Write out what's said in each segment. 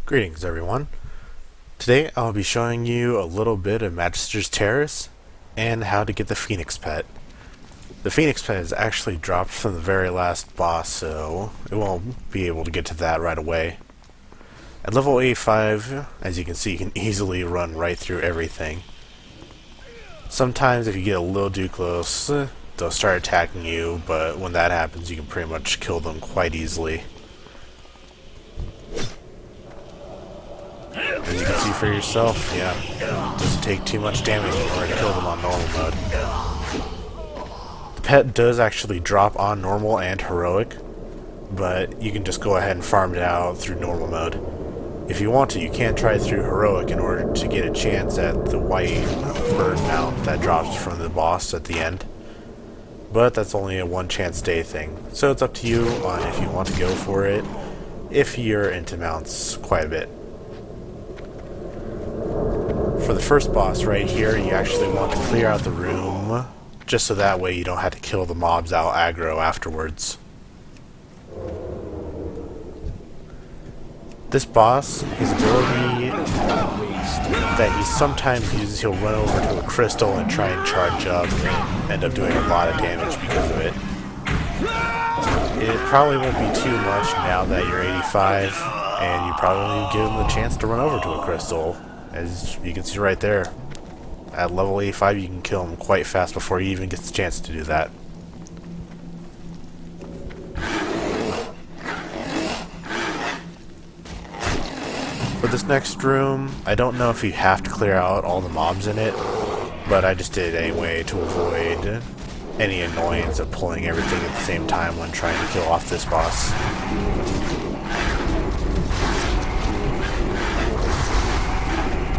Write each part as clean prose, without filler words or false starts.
Greetings everyone. Today I'll be showing you a little bit of Magisters Terrace and how to get the Phoenix pet. The Phoenix pet is actually dropped from the very last boss, so it won't be able to get to that right away. At level 85, as you can see, you can easily run right through everything. Sometimes if you get a little too close, they'll start attacking you, but when that happens you can pretty much kill them quite easily. As you can see for yourself, yeah, it doesn't take too much damage in order to kill them on normal mode. The pet does actually drop on normal and heroic, but you can just go ahead and farm it out through normal mode. If you want to, you can try through heroic in order to get a chance at the white bird mount that drops from the boss at the end. But that's only a one chance day thing, so it's up to you on if you want to go for it, if you're into mounts quite a bit. For the first boss right here, you actually want to clear out the room, just so that way you don't have to kill the mobs out aggro afterwards. This boss, his ability that he sometimes uses, he'll run over to a crystal and try and charge up and end up doing a lot of damage because of it. It probably won't be too much now that you're 85, and you probably give him the chance to run over to a crystal. As you can see right there, at level 85 you can kill him quite fast before he even gets the chance to do that. For this next room, I don't know if you have to clear out all the mobs in it, but I just did it anyway to avoid any annoyance of pulling everything at the same time when trying to kill off this boss.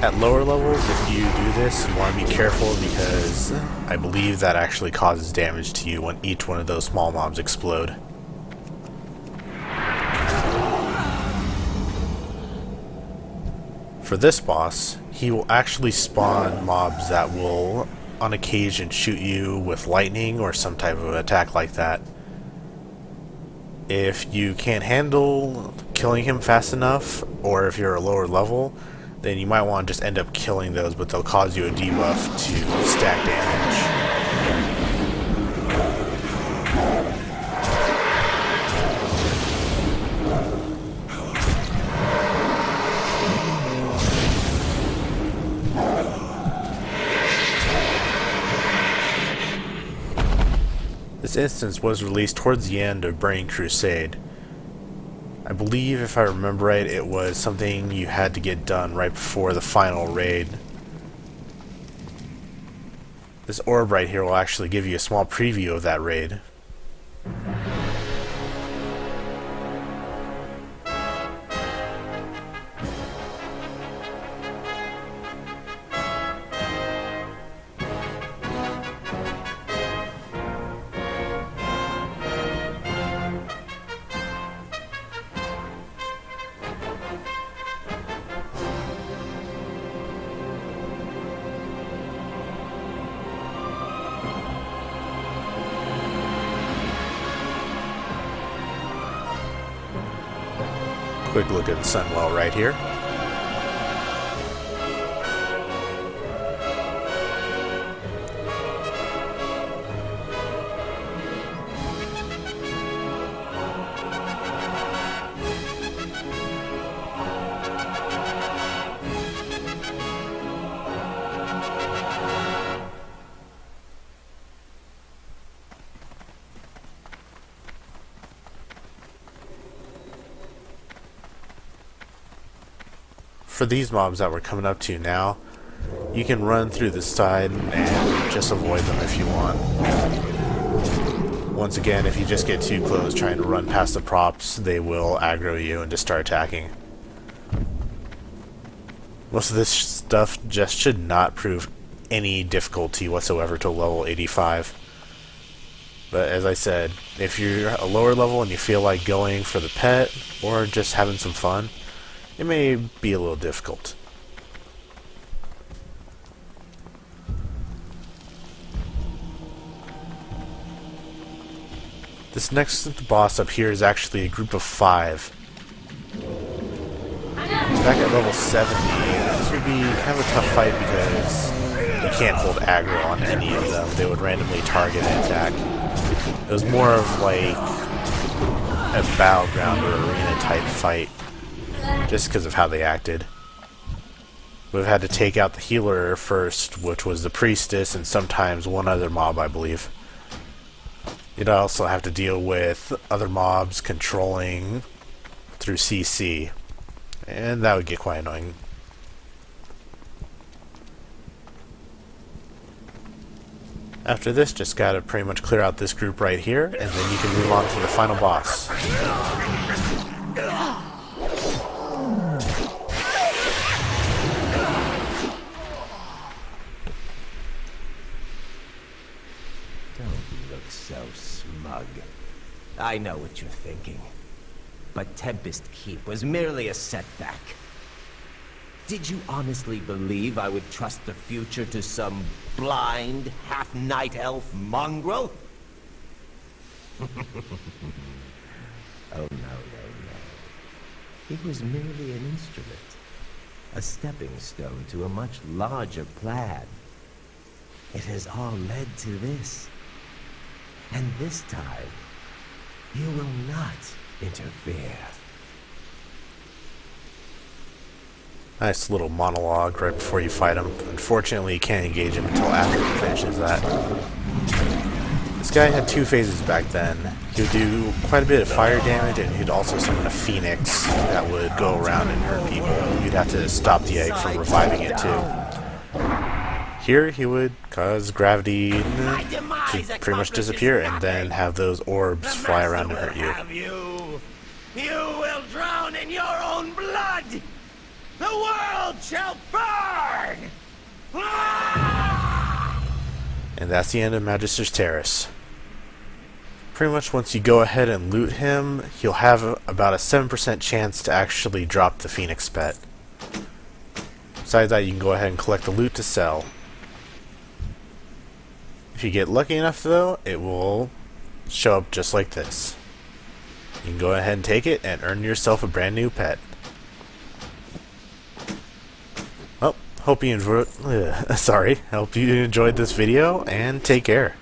At lower levels, if you do this, you want to be careful because I believe that actually causes damage to you when each one of those small mobs explode. For this boss, he will actually spawn mobs that will on occasion shoot you with lightning or some type of attack like that. If you can't handle killing him fast enough, or if you're a lower level, then you might want to just end up killing those, but they'll cause you a debuff to stack damage. This instance was released towards the end of Burning Crusade. I believe, if I remember right, it was something you had to get done right before the final raid. This orb right here will actually give you a small preview of that raid. Quick look at the Sunwell right here. For these mobs that we're coming up to now, you can run through the side and just avoid them if you want. Once again, if you just get too close trying to run past the props, they will aggro you and just start attacking. Most of this stuff just should not prove any difficulty whatsoever to level 85. But as I said, if you're a lower level and you feel like going for the pet or just having some fun, it may be a little difficult. This next boss up here is actually a group of 5. back at level 70, this would be kind of a tough fight because you can't hold aggro on any of them. They would randomly target and attack. It was more of like a battleground or arena type fight, just because of how they acted. We've had to take out the healer first, which was the priestess, and sometimes one other mob, I believe. You'd also have to deal with other mobs controlling through CC, and that would get quite annoying. After this, just gotta pretty much clear out this group right here, and then you can move on to the final boss. Don't look so smug. I know what you're thinking. But Tempest Keep was merely a setback. Did you honestly believe I would trust the future to some blind, half-night elf mongrel? Oh, no. It was merely an instrument. A stepping stone to a much larger plan. It has all led to this. And this time, you will not interfere. Nice little monologue right before you fight him. Unfortunately, you can't engage him until after he finishes that. This guy had 2 phases back then. He would do quite a bit of fire damage, and he'd also summon a phoenix that would go around and hurt people. You'd have to stop the egg from reviving it too. Here, he would cause gravity to pretty much disappear, and then have those orbs fly around and hurt you. You will drown in your own blood! The world shall burn! And that's the end of Magisters Terrace. Pretty much once you go ahead and loot him, he'll have about a 7% chance to actually drop the Phoenix pet. Besides that, you can go ahead and collect the loot to sell. If you get lucky enough though, it will show up just like this. You can go ahead and take it and earn yourself a brand new pet. Well, hope you enjoyed this video, and take care.